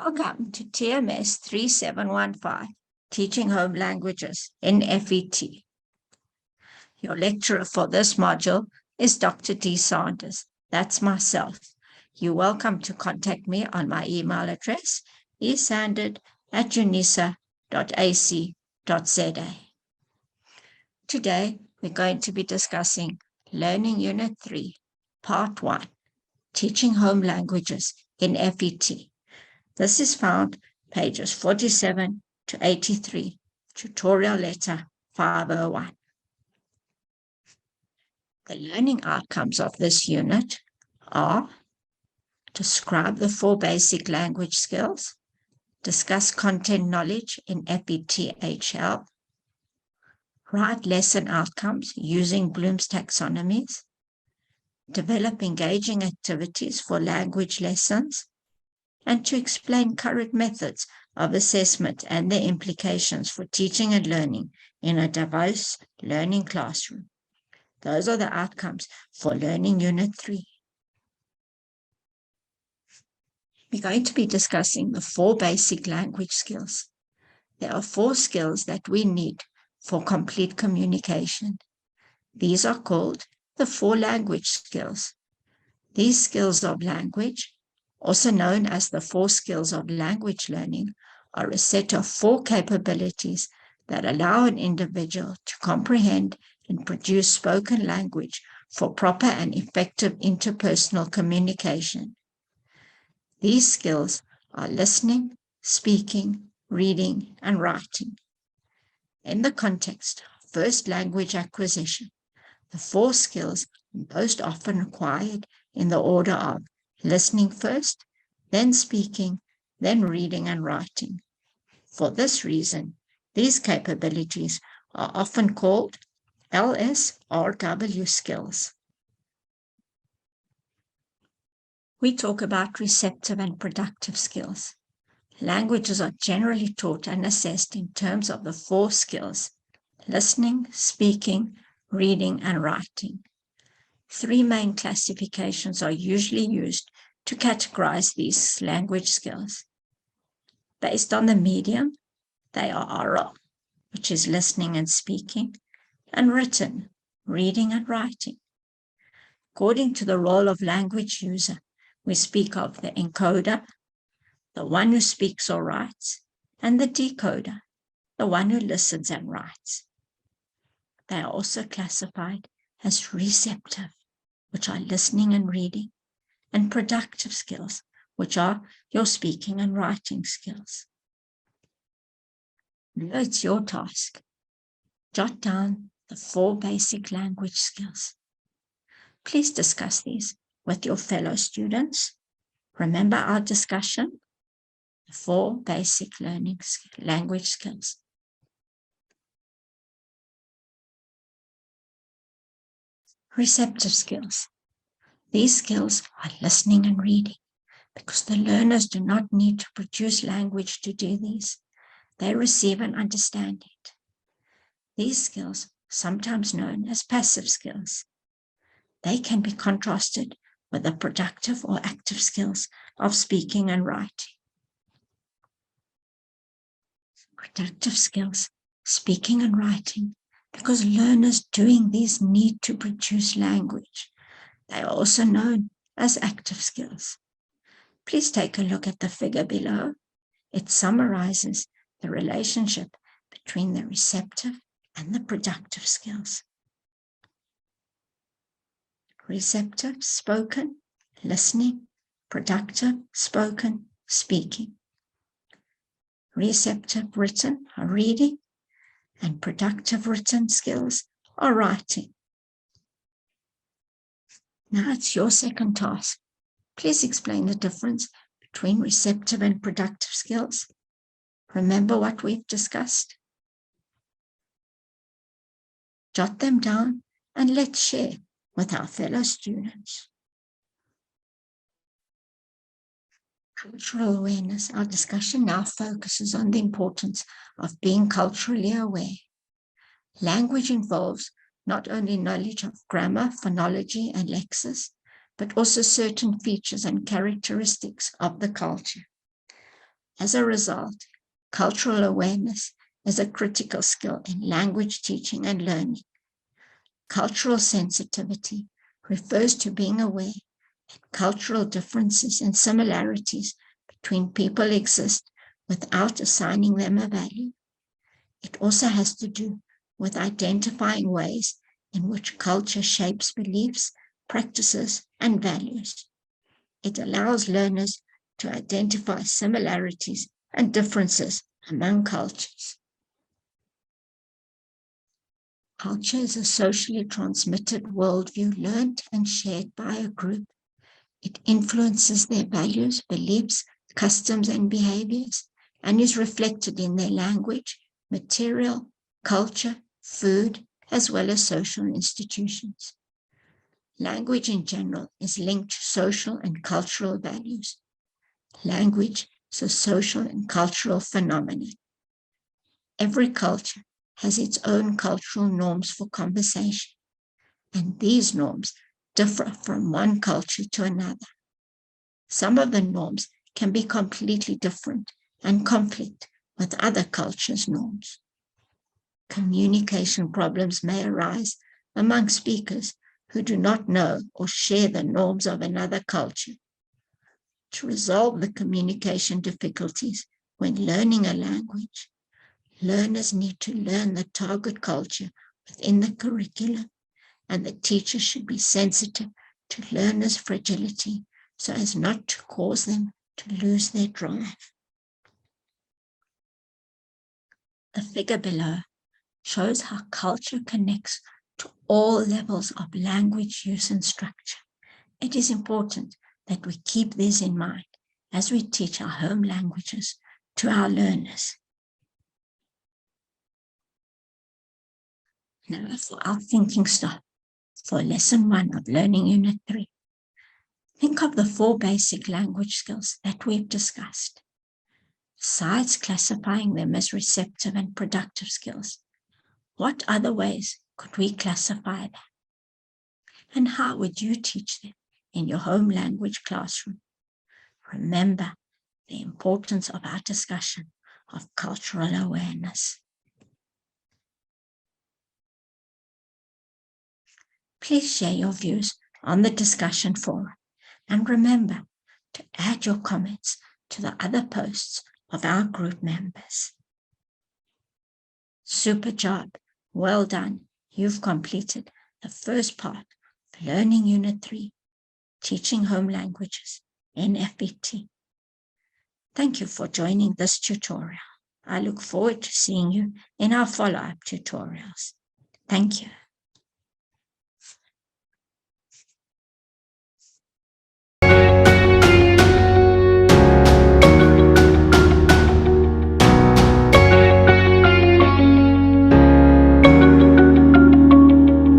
Welcome to TMS 3715, Teaching Home Languages in FET. Your lecturer for this module is Dr. D. Sanders. That's myself. You're welcome to contact me on my email address, esandard@unisa.ac.za. Today, we're going to be discussing Learning Unit 3, Part 1, Teaching Home Languages in FET. This is found pages 47 to 83, tutorial letter 501. The learning outcomes of this unit are: describe the 4 basic language skills, discuss content knowledge in FET-HL, write lesson outcomes using Bloom's taxonomies, develop engaging activities for language lessons, and to explain current methods of assessment and their implications for teaching and learning in a diverse learning classroom. Those are the outcomes for Learning Unit 3. We're going to be discussing the 4 basic language skills. There are 4 skills that we need for complete communication. These are called the 4 language skills. These skills of language, also known as the 4 skills of language learning, are a set of 4 capabilities that allow an individual to comprehend and produce spoken language for proper and effective interpersonal communication. These skills are listening, speaking, reading, and writing. In the context of first language acquisition, the 4 skills are most often required in the order of listening first, then speaking, then reading and writing. For this reason, these capabilities are often called LSRW skills. We talk about receptive and productive skills. Languages are generally taught and assessed in terms of the 4 skills: listening, speaking, reading, and writing. 3 main classifications are usually used to categorize these language skills. Based on the medium, they are oral, which is listening and speaking, and written, reading and writing. According to the role of language user, we speak of the encoder, the one who speaks or writes, and the decoder, the one who listens and writes. They are also classified as receptive, which are listening and reading, and productive skills, which are your speaking and writing skills. Now it's your task. Jot down the 4 basic language skills. Please discuss these with your fellow students. Remember our discussion, the 4 basic language skills. Receptive skills. These skills are listening and reading, because the learners do not need to produce language to do these. They receive and understand it. These skills, sometimes known as passive skills, they can be contrasted with the productive or active skills of speaking and writing. Productive skills, speaking and writing, because learners doing these need to produce language. They are also known as active skills. Please take a look at the figure below. It summarizes the relationship between the receptive and the productive skills. Receptive, spoken, listening; productive, spoken, speaking. Receptive, written, are reading, and productive written skills are writing. Now it's your second task. Please explain the difference between receptive and productive skills. Remember what we've discussed? Jot them down and let's share with our fellow students. Cultural awareness. Our discussion now focuses on the importance of being culturally aware. Language involves not only knowledge of grammar, phonology, and lexis, but also certain features and characteristics of the culture. As a result, cultural awareness is a critical skill in language teaching and learning. Cultural sensitivity refers to being aware that cultural differences and similarities between people exist without assigning them a value. It also has to do with identifying ways in which culture shapes beliefs, practices, and values. It allows learners to identify similarities and differences among cultures. Culture is a socially transmitted worldview learned and shared by a group. It influences their values, beliefs, customs, and behaviors, and is reflected in their language, material, culture, food, as well as social institutions. Language in general is linked to social and cultural values. Language is a social and cultural phenomenon. Every culture has its own cultural norms for conversation, and these norms differ from one culture to another. Some of the norms can be completely different and conflict with other cultures' norms. Communication problems may arise among speakers who do not know or share the norms of another culture. To resolve the communication difficulties when learning a language, learners need to learn the target culture within the curriculum, and the teacher should be sensitive to learners' fragility so as not to cause them to lose their drive. The figure below shows how culture connects to all levels of language use and structure. It is important that we keep this in mind as we teach our home languages to our learners. Now, for our thinking stop, for lesson 1 of learning unit 3, think of the 4 basic language skills that we've discussed. Besides classifying them as receptive and productive skills, what other ways could we classify them? And how would you teach them in your home language classroom? Remember the importance of our discussion of cultural awareness. Please share your views on the discussion forum, and remember to add your comments to the other posts of our group members. Super job. Well done. You've completed the first part of Learning Unit 3, Teaching Home Languages in FET. Thank you for joining this tutorial. I look forward to seeing you in our follow-up tutorials. Thank you.